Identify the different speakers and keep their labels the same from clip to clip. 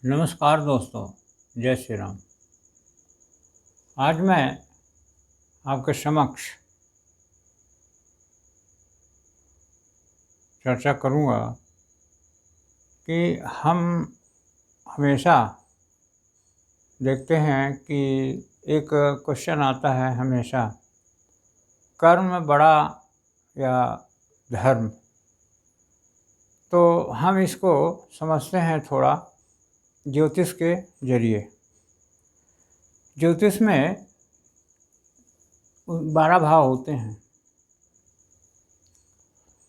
Speaker 1: नमस्कार दोस्तों, जय श्री राम। आज मैं आपके समक्ष चर्चा करूंगा कि हम हमेशा देखते हैं कि एक क्वेश्चन आता है हमेशा, कर्म बड़ा या धर्म। तो हम इसको समझते हैं थोड़ा ज्योतिष के जरिए। ज्योतिष में 12 भाव होते हैं।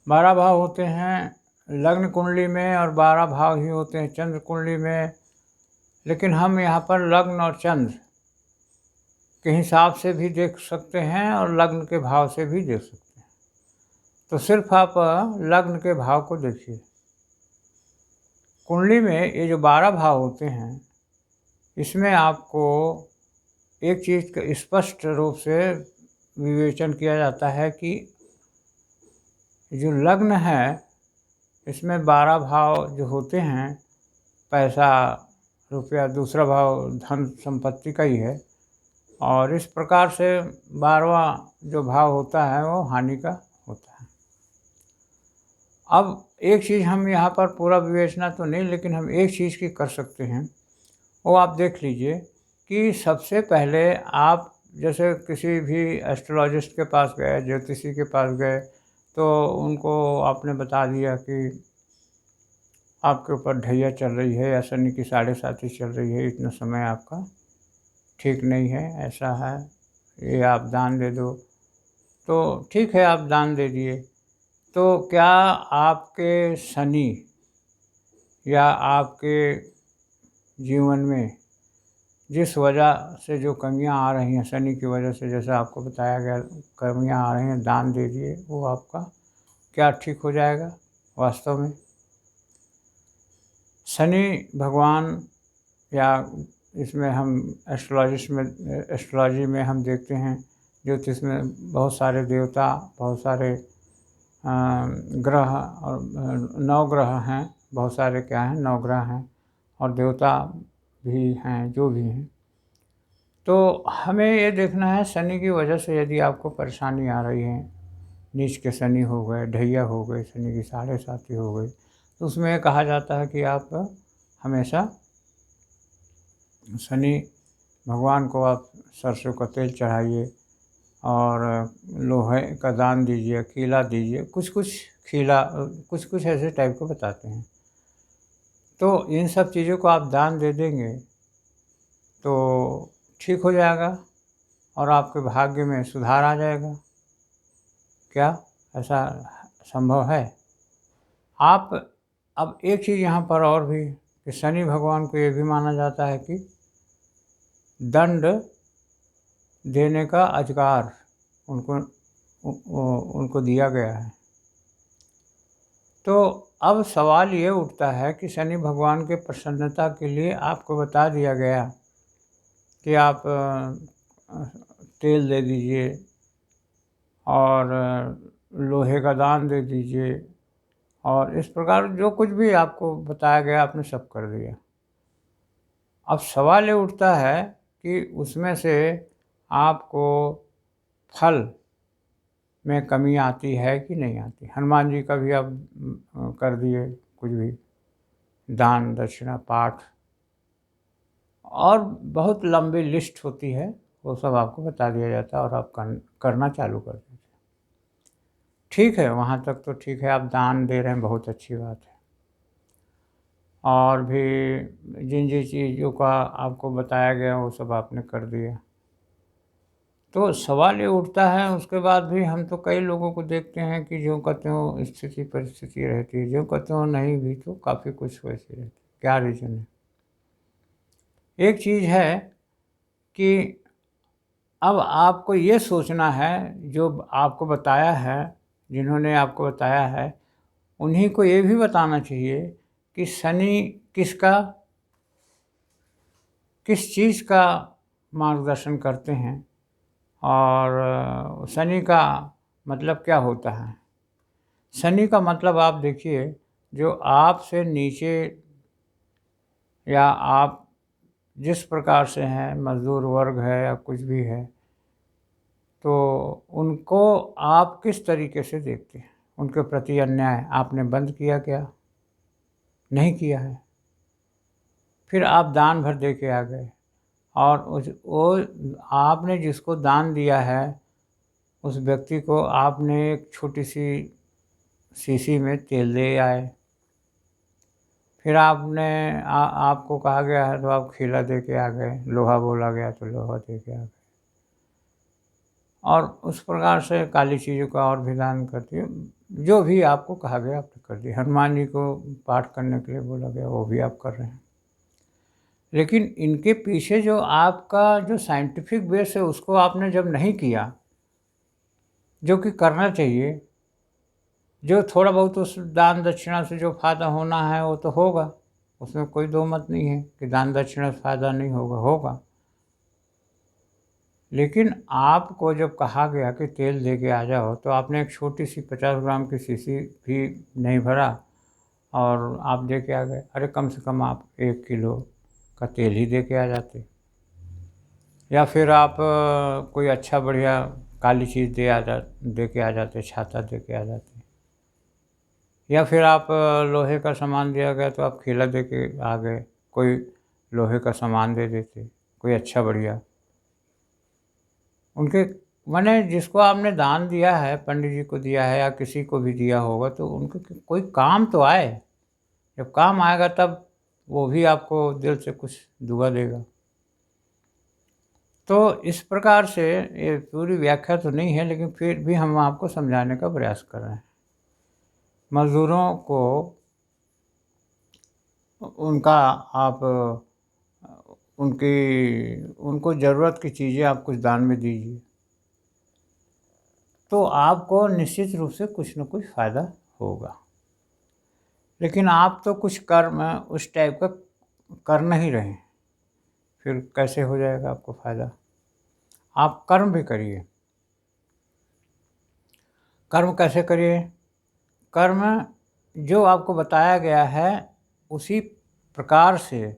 Speaker 1: 12 भाव होते हैं लग्न कुंडली में और 12 भाव ही होते हैं चंद्र कुंडली में। लेकिन हम यहाँ पर लग्न और चंद्र के हिसाब से भी देख सकते हैं और लग्न के भाव से भी देख सकते हैं। तो सिर्फ आप लग्न के भाव को देखिए। कुंडली में ये जो 12 भाव होते हैं, इसमें आपको एक चीज़ का स्पष्ट रूप से विवेचन किया जाता है कि जो लग्न है इसमें 12 भाव जो होते हैं, पैसा रुपया, दूसरा भाव धन संपत्ति का ही है, और इस प्रकार से 12वां जो भाव होता है वो हानि का होता है। अब एक चीज़ हम यहाँ पर पूरा विवेचना तो नहीं, लेकिन हम एक चीज़ की कर सकते हैं, वो आप देख लीजिए कि सबसे पहले आप जैसे किसी भी एस्ट्रोलॉजिस्ट के पास गए, ज्योतिषी के पास गए, तो उनको आपने बता दिया कि आपके ऊपर ढैया चल रही है या शनि की 7.5 चल रही है, इतना समय आपका ठीक नहीं है, ऐसा है, ये आप दान दे दो। तो ठीक है, आप दान दे दिए, तो क्या आपके शनि या आपके जीवन में जिस वजह से जो कमियां आ रही हैं, शनि की वजह से, जैसा आपको बताया गया कमियां आ रही हैं, दान दे दिए, वो आपका क्या ठीक हो जाएगा? वास्तव में शनि भगवान, या इसमें हम एस्ट्रोलॉजी में हम देखते हैं, ज्योतिष में बहुत सारे देवता, बहुत सारे ग्रह और 9 ग्रह हैं, बहुत सारे क्या हैं, 9 ग्रह हैं, और देवता भी हैं, जो भी हैं। तो हमें ये देखना है, शनि की वजह से यदि आपको परेशानी आ रही है, नीच के शनि हो गए, ढैया हो गए, शनि की 7.5 हो गई, तो उसमें कहा जाता है कि आप हमेशा शनि भगवान को आप सरसों का तेल चढ़ाइए और लोहे का दान दीजिए, खीला दीजिए, कुछ खीला, कुछ ऐसे टाइप को बताते हैं। तो इन सब चीज़ों को आप दान दे देंगे तो ठीक हो जाएगा और आपके भाग्य में सुधार आ जाएगा। क्या ऐसा संभव है? आप अब एक चीज़ यहाँ पर और भी, कि शनि भगवान को ये भी माना जाता है कि दंड देने का अधिकार उनको दिया गया है। तो अब सवाल ये उठता है कि शनि भगवान के प्रसन्नता के लिए आपको बता दिया गया कि आप तेल दे दीजिए और लोहे का दान दे दीजिए, और इस प्रकार जो कुछ भी आपको बताया गया आपने सब कर दिया। अब सवाल ये उठता है कि उसमें से आपको फल में कमी आती है कि नहीं आती। हनुमान जी का भी आप कर दिए, कुछ भी दान दक्षिणा पाठ, और बहुत लंबी लिस्ट होती है, वो सब आपको बता दिया जाता है और आप करना चालू कर देते हैं। ठीक है, वहाँ तक तो ठीक है, आप दान दे रहे हैं, बहुत अच्छी बात है। और भी जिन जिन चीज़ों का आपको बताया गया वो सब आपने कर दिया। तो सवाल ये उठता है, उसके बाद भी हम तो कई लोगों को देखते हैं कि जो कहते हो स्थिति परिस्थिति रहती है, जो कहते हो नहीं भी तो काफ़ी कुछ वैसे रहती है। क्या रीज़न है? एक चीज़ है कि अब आपको ये सोचना है, जो आपको बताया है, जिन्होंने आपको बताया है, उन्हीं को ये भी बताना चाहिए कि शनि किस चीज़ का मार्गदर्शन करते हैं, और शनि का मतलब क्या होता है। शनि का मतलब आप देखिए, जो आपसे नीचे या आप जिस प्रकार से हैं, मज़दूर वर्ग है या कुछ भी है, तो उनको आप किस तरीके से देखते हैं? उनके प्रति अन्याय आपने बंद किया क्या? नहीं किया है। फिर आप दान भर दे के आ गए और उस वो आपने जिसको दान दिया है, उस व्यक्ति को आपने एक छोटी-सी शीशी में तेल दे आए। फिर आपको कहा गया है तो आप खीला दे के आ गए, लोहा बोला गया तो लोहा दे के आ गए। और उस प्रकार से काली चीज़ों का और भी दान करती है। जो भी आपको कहा गया आपने कर दिया। हनुमान जी को पाठ करने के लिए बोला गया, वो भी आप कर रहे हैं। लेकिन इनके पीछे जो आपका जो साइंटिफिक बेस है, उसको आपने जब नहीं किया, जो कि करना चाहिए, जो थोड़ा बहुत उस दान दक्षिणा से जो फ़ायदा होना है वो तो होगा, उसमें कोई दो मत नहीं है कि दान दक्षिणा से फ़ायदा नहीं होगा, होगा। लेकिन आपको जब कहा गया कि तेल दे के आ जाओ, तो आपने एक छोटी सी 50 ग्राम की शीशी भी नहीं भरा और आप दे के आ गए। अरे कम से कम आप 1 किलो का तेल ही दे के आ जाते, या फिर आप कोई अच्छा बढ़िया काली चीज़ दे के आ जाते, छाता दे के आ जाते, या फिर आप लोहे का सामान दिया गया तो आप खीला दे के आ गए, कोई लोहे का सामान दे देते, कोई अच्छा बढ़िया। उनके माने जिसको आपने दान दिया है, पंडित जी को दिया है या किसी को भी दिया होगा, तो उनके कोई काम तो आए। जब काम आएगा तब वो भी आपको दिल से कुछ दुआ देगा। तो इस प्रकार से ये पूरी व्याख्या तो नहीं है, लेकिन फिर भी हम आपको समझाने का प्रयास कर रहे हैं। मज़दूरों को उनका आप उनको ज़रूरत की चीज़ें आप कुछ दान में दीजिए, तो आपको निश्चित रूप से कुछ न कुछ फ़ायदा होगा। लेकिन आप तो कुछ कर्म उस टाइप का कर नहीं रहे हैं, फिर कैसे हो जाएगा आपको फ़ायदा? आप कर्म भी करिए। कर्म कैसे करिए? कर्म जो आपको बताया गया है, उसी प्रकार से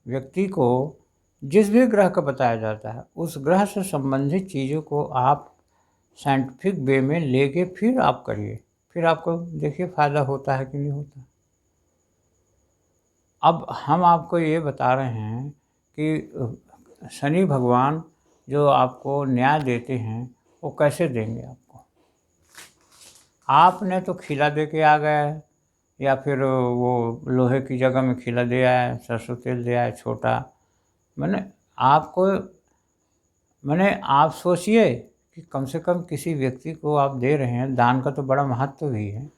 Speaker 1: व्यक्ति को जिस भी ग्रह का बताया जाता है, उस ग्रह से संबंधित चीज़ों को आप साइंटिफिक वे में लेके फिर आप करिए। फिर आपको देखिए फ़ायदा होता है कि नहीं होता। अब हम आपको ये बता रहे हैं कि शनि भगवान जो आपको न्याय देते हैं, वो कैसे देंगे आपको? आपने तो खीला दे के आ गए, या फिर वो लोहे की जगह में खीला दे आए, सरसों तेल दे आए छोटा। माने आपको माने आप सोचिए कि कम से कम किसी व्यक्ति को आप दे रहे हैं, दान का तो बड़ा महत्व भी है।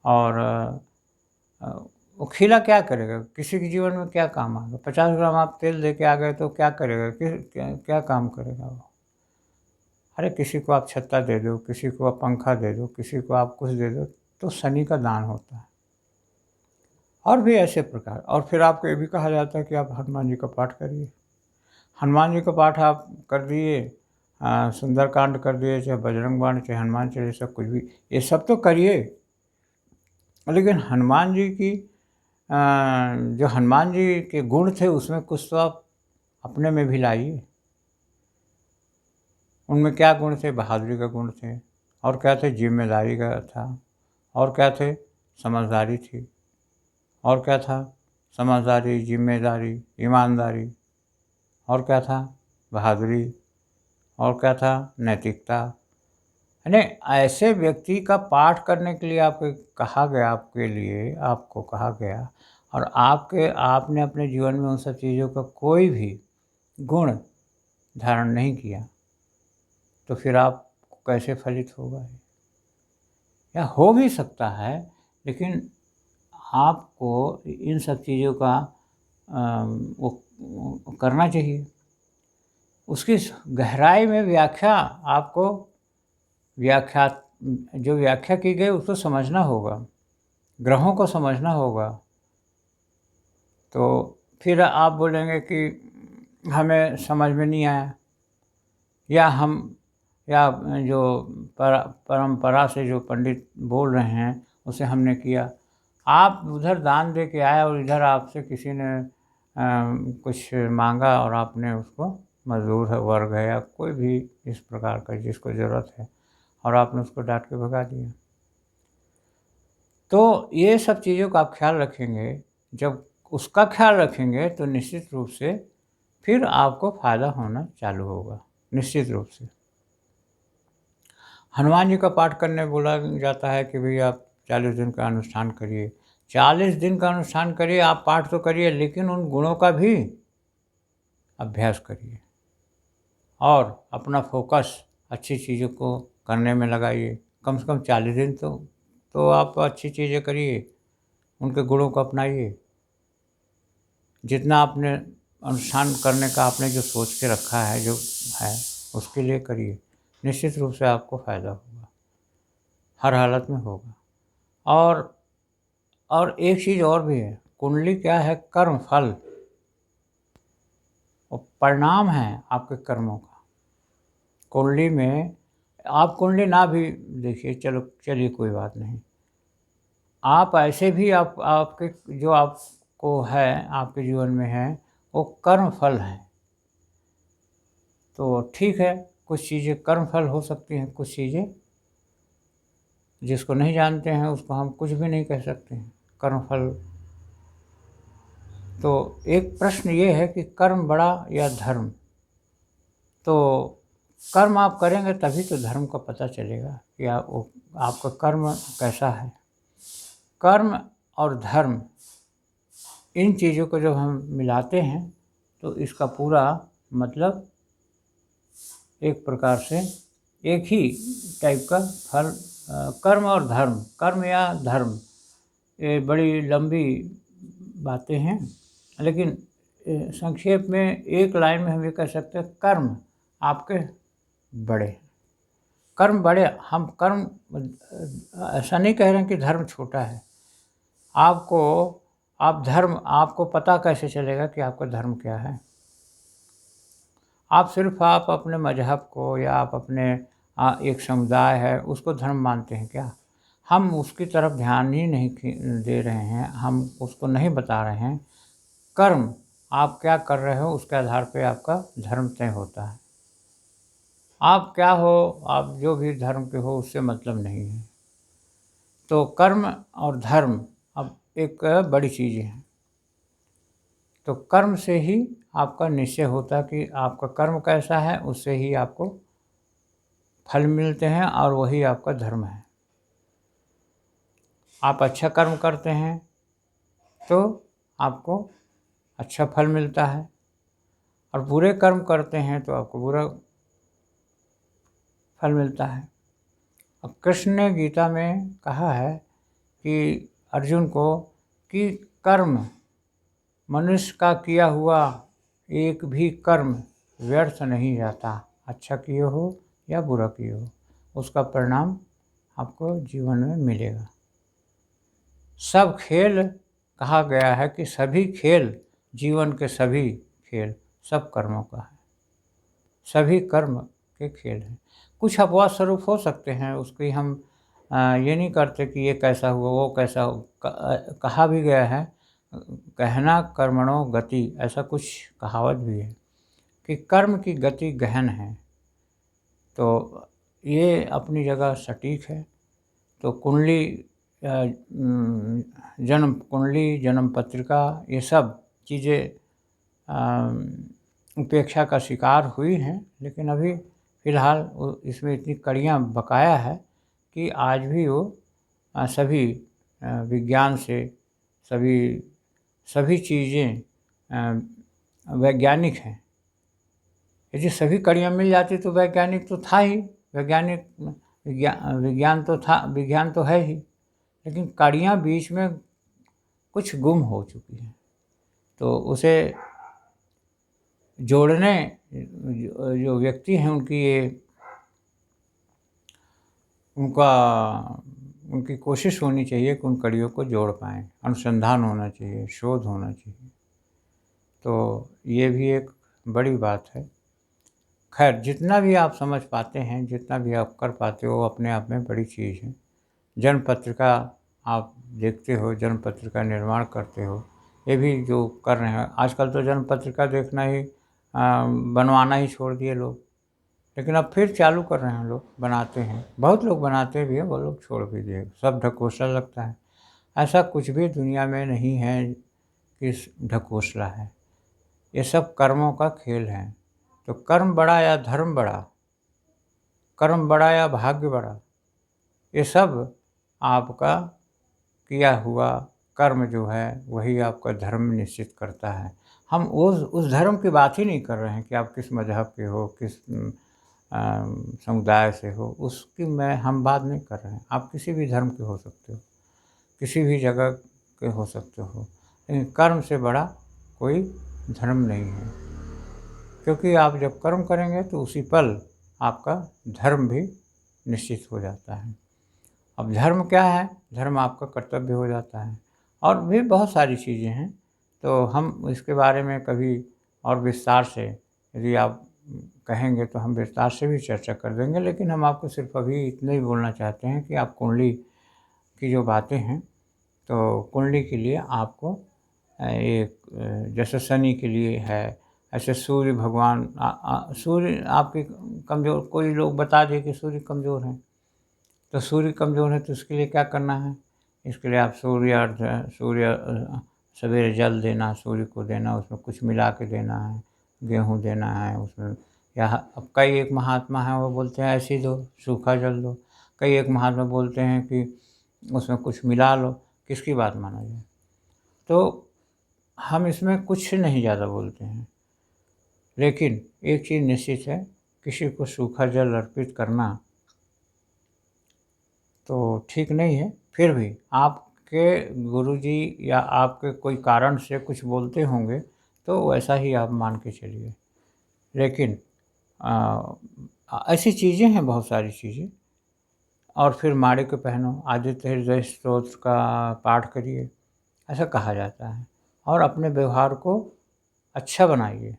Speaker 1: और अ, वो खीला क्या करेगा? किसी के जीवन में क्या काम आएगा? 50 ग्राम आप तेल दे के आ गए तो क्या करेगा? क्या काम करेगा वो? अरे किसी को आप छत्ता दे दो, किसी को आप पंखा दे दो, किसी को आप कुछ दे दो, तो शनि का दान होता है। और भी ऐसे प्रकार। और फिर आपको ये भी कहा जाता है कि आप हनुमान जी का पाठ करिए। हनुमान जी का पाठ आप कर दिए, सुंदरकांड कर दिए, चाहे बजरंग बाण, चाहे हनुमान चालीसा, कुछ भी, ये सब तो करिए। लेकिन हनुमान जी की जो हनुमान जी के गुण थे, उसमें कुछ तो आप अपने में भी लाइए। उनमें क्या गुण थे? बहादुरी का गुण थे। और क्या थे? जिम्मेदारी का था। और क्या थे? समझदारी थी। और क्या था? समझदारी, जिम्मेदारी, ईमानदारी। और क्या था? बहादुरी। और क्या था? नैतिकता। यानी ऐसे व्यक्ति का पाठ करने के लिए आपको कहा गया, आपको कहा गया, और आपने अपने जीवन में उन सब चीज़ों का कोई भी गुण धारण नहीं किया, तो फिर आपको कैसे फलित होगा ये? या हो भी सकता है, लेकिन आपको इन सब चीज़ों का वो करना चाहिए। उसकी गहराई में आपको व्याख्या जो व्याख्या की गई उसको समझना होगा, ग्रहों को समझना होगा। तो फिर आप बोलेंगे कि हमें समझ में नहीं आया, या या जो परंपरा से जो पंडित बोल रहे हैं उसे हमने किया। आप उधर दान दे के आए और इधर आपसे किसी ने कुछ मांगा और आपने उसको, मजदूर है, वर्ग है या कोई भी इस प्रकार का जिसको ज़रूरत है, और आपने उसको डांट के भगा दिया। तो ये सब चीज़ों का आप ख्याल रखेंगे। जब उसका ख्याल रखेंगे तो निश्चित रूप से फिर आपको फ़ायदा होना चालू होगा, निश्चित रूप से। हनुमान जी का पाठ करने बोला जाता है कि भई आप 40 दिन का अनुष्ठान करिए। 40 दिन का अनुष्ठान करिए, आप पाठ तो करिए, लेकिन उन गुणों का भी अभ्यास करिए और अपना फ़ोकस अच्छी चीज़ों को करने में लगाइए। कम से कम 40 दिन तो आप अच्छी चीज़ें करिए, उनके गुणों को अपनाइए। जितना आपने अनुष्ठान करने का आपने जो सोच के रखा है, जो है, उसके लिए करिए। निश्चित रूप से आपको फ़ायदा होगा, हर हालत में होगा। और एक चीज़ और भी है, कुंडली क्या है? कर्म फल और परिणाम है आपके कर्मों का। कुंडली में आप कुंडली ना भी देखिए, चलिए कोई बात नहीं। आप ऐसे भी आपके जो आपको है, आपके जीवन में है, वो कर्म फल हैं। तो ठीक है, कुछ चीज़ें कर्म फल हो सकती हैं, कुछ चीज़ें जिसको नहीं जानते हैं उसको हम कुछ भी नहीं कह सकते हैं, कर्म फल। तो एक प्रश्न ये है कि कर्म बड़ा या धर्म? तो कर्म आप करेंगे तभी तो धर्म का पता चलेगा कि आपका कर्म कैसा है। कर्म और धर्म, इन चीज़ों को जब हम मिलाते हैं तो इसका पूरा मतलब एक प्रकार से एक ही टाइप का फल। कर्म और धर्म, कर्म या धर्म, ये बड़ी लंबी बातें हैं, लेकिन संक्षेप में एक लाइन में हम ये कह सकते हैं, कर्म आपके बड़े हैं। कर्म बड़े, हम कर्म, ऐसा नहीं कह रहे हैं कि धर्म छोटा है। आपको पता कैसे चलेगा कि आपका धर्म क्या है? आप अपने मजहब को या आप अपने एक समुदाय है उसको धर्म मानते हैं क्या? हम उसकी तरफ ध्यान ही नहीं दे रहे हैं, हम उसको नहीं बता रहे हैं। कर्म आप क्या कर रहे हो उसके आधार पे आपका धर्म तय होता है। आप क्या हो, आप जो भी धर्म के हो उससे मतलब नहीं है। तो कर्म और धर्म अब एक बड़ी चीज़ है। तो कर्म से ही आपका निश्चय होता है कि आपका कर्म कैसा है, उससे ही आपको फल मिलते हैं और वही आपका धर्म है। आप अच्छा कर्म करते हैं तो आपको अच्छा फल मिलता है, और बुरे कर्म करते हैं तो आपको बुरा फल मिलता है। अब कृष्ण ने गीता में कहा है कि अर्जुन को कि कर्म, मनुष्य का किया हुआ एक भी कर्म व्यर्थ नहीं जाता। अच्छा किए हो या बुरा किए हो, उसका परिणाम आपको जीवन में मिलेगा। सब खेल, कहा गया है कि सभी खेल, जीवन के सभी खेल सब कर्मों का है, सभी कर्म के खेल हैं। कुछ अपवाद स्वरूप हो सकते हैं, उसकी हम ये नहीं करते कि ये कैसा हुआ वो कैसा हो। कहा भी गया है, गहना कर्मणो गति, ऐसा कुछ कहावत भी है कि कर्म की गति गहन है। तो ये अपनी जगह सटीक है। तो कुंडली, जन्म कुंडली, जन्म पत्रिका, ये सब चीज़ें उपेक्षा का शिकार हुई हैं, लेकिन अभी फ़िलहाल इसमें इतनी कड़ियाँ बकाया है कि आज भी वो सभी विज्ञान से सभी सभी चीज़ें वैज्ञानिक हैं। यदि सभी कड़ियाँ मिल जाती तो वैज्ञानिक तो था ही, विज्ञान तो है ही, लेकिन कड़ियाँ बीच में कुछ गुम हो चुकी हैं। तो उसे जोड़ने जो व्यक्ति हैं उनकी कोशिश होनी चाहिए कि उन कड़ियों को जोड़ पाएँ, अनुसंधान होना चाहिए, शोध होना चाहिए। तो ये भी एक बड़ी बात है। खैर, जितना भी आप समझ पाते हैं, जितना भी आप कर पाते हो, अपने आप में बड़ी चीज़ है। जन्म पत्रिका आप देखते हो, जन्म पत्रिका निर्माण करते हो, ये भी जो कर रहे हैं आजकल, तो जन्म पत्रिका देखना ही बनवाना ही छोड़ दिए लोग, लेकिन अब फिर चालू कर रहे हैं, लोग बनाते हैं, बहुत लोग बनाते भी हैं, वो लोग छोड़ भी दिए, सब ढकोसला लगता है। ऐसा कुछ भी दुनिया में नहीं है कि ढकोसला है, ये सब कर्मों का खेल है। तो कर्म बड़ा या धर्म बड़ा, कर्म बड़ा या भाग्य बड़ा, ये सब आपका किया हुआ कर्म जो है वही आपका धर्म निश्चित करता है। हम उस धर्म की बात ही नहीं कर रहे हैं कि आप किस मज़हब के हो, किस समुदाय से हो, उसकी मैं हम बात नहीं कर रहे हैं। आप किसी भी धर्म के हो सकते हो, किसी भी जगह के हो सकते हो, लेकिन कर्म से बड़ा कोई धर्म नहीं है, क्योंकि आप जब कर्म करेंगे तो उसी पल आपका धर्म भी निश्चित हो जाता है। अब धर्म क्या है? धर्म आपका कर्तव्य हो जाता है, और भी बहुत सारी चीज़ें हैं, तो हम इसके बारे में कभी और विस्तार से यदि आप कहेंगे तो हम विस्तार से भी चर्चा कर देंगे, लेकिन हम आपको सिर्फ अभी इतना ही बोलना चाहते हैं कि आप कुंडली की जो बातें हैं, तो कुंडली के लिए आपको एक जैसे शनि के लिए है, ऐसे सूर्य भगवान सूर्य आपके कमज़ोर, कोई लोग बता दें कि सूर्य कमज़ोर हैं, तो सूर्य कमज़ोर है तो उसके लिए क्या करना है? इसके लिए आप सवेरे जल देना, सूर्य को देना, उसमें कुछ मिला के देना है, गेहूँ देना है उसमें, या अब कई एक महात्मा हैं वो बोलते हैं ऐसे ही दो, सूखा जल दो, कई एक महात्मा बोलते हैं कि उसमें कुछ मिला लो, किसकी बात माना जाए? तो हम इसमें कुछ नहीं ज़्यादा बोलते हैं, लेकिन एक चीज़ निश्चित है, किसी को सूखा जल अर्पित करना तो ठीक नहीं है। फिर भी आपके गुरुजी या आपके कोई कारण से कुछ बोलते होंगे, तो वैसा ही आप मान के चलिए। लेकिन ऐसी चीज़ें हैं, बहुत सारी चीज़ें। और फिर माड़े को पहनो, आदित्य हृदय स्तोत्र का पाठ करिए, ऐसा कहा जाता है। और अपने व्यवहार को अच्छा बनाइए।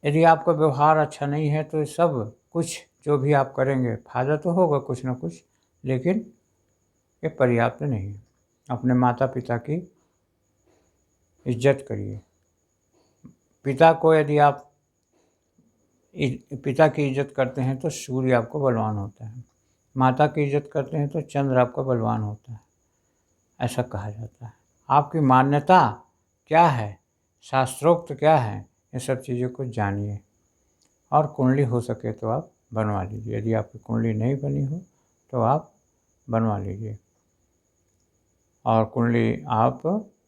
Speaker 1: यदि आपका व्यवहार अच्छा नहीं है तो सब कुछ जो भी आप करेंगे, फ़ायदा तो होगा कुछ ना कुछ, लेकिन ये पर्याप्त नहीं है। अपने माता पिता की इज्जत करिए। पिता को यदि आप पिता की इज्जत करते हैं तो सूर्य आपको बलवान होता है, माता की इज्जत करते हैं तो चंद्र आपका बलवान होता है, ऐसा कहा जाता है। आपकी मान्यता क्या है, शास्त्रोक्त क्या है, ये सब चीज़ों को जानिए। और कुंडली हो सके तो आप बनवा लीजिए। यदि आपकी कुंडली नहीं बनी हो तो आप बनवा लीजिए, और कुंडली आप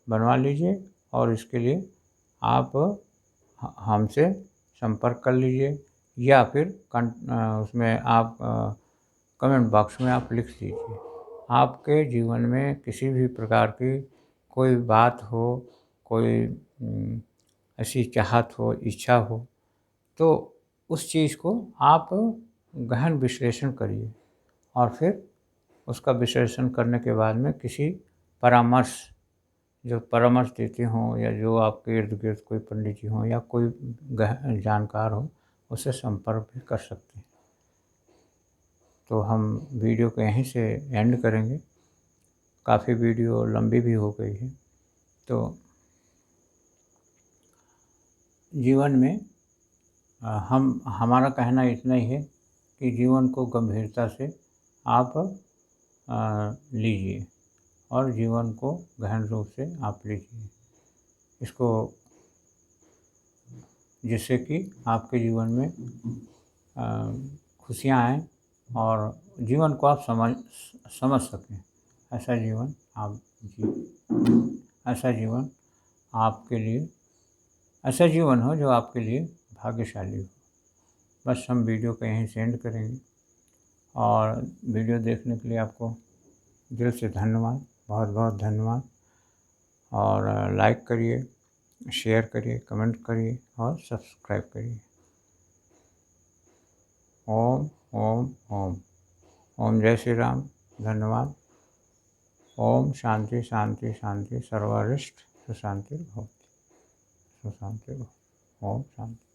Speaker 1: बनवा लीजिए, और इसके लिए आप हमसे संपर्क कर लीजिए, या फिर उसमें आप कमेंट बॉक्स में आप लिख दीजिए। आपके जीवन में किसी भी प्रकार की कोई बात हो, कोई ऐसी चाहत हो, इच्छा हो, तो उस चीज़ को आप गहन विश्लेषण करिए, और फिर उसका विश्लेषण करने के बाद में किसी परामर्श, जो परामर्श देते हों, या जो आपके इर्द-गिर्द कोई पंडित जी हों, या कोई जानकार हो, उससे संपर्क भी कर सकते हैं। तो हम वीडियो को यहीं से एंड करेंगे। काफ़ी वीडियो लंबी भी हो गई है। तो जीवन में हमारा कहना इतना ही है कि जीवन को गंभीरता से आप लीजिए, और जीवन को गहन रूप से आप लीजिए इसको, जिससे कि आपके जीवन में खुशियाँ आएँ, और जीवन को आप समझ सकें। ऐसा जीवन आप ऐसा जीवन आपके लिए ऐसा जीवन हो जो आपके लिए भाग्यशाली हो। बस हम वीडियो को यहीं से एंड करेंगे, और वीडियो देखने के लिए आपको दिल से धन्यवाद, बहुत बहुत धन्यवाद। और लाइक करिए, शेयर करिए, कमेंट करिए, और सब्सक्राइब करिए। ओम ओम ओम ओम। जय श्री राम। धन्यवाद। ओम शांति शांति शांति, सर्वरिष्ट सुशांति भवतु, सुशांति भवतु। ओम शांति।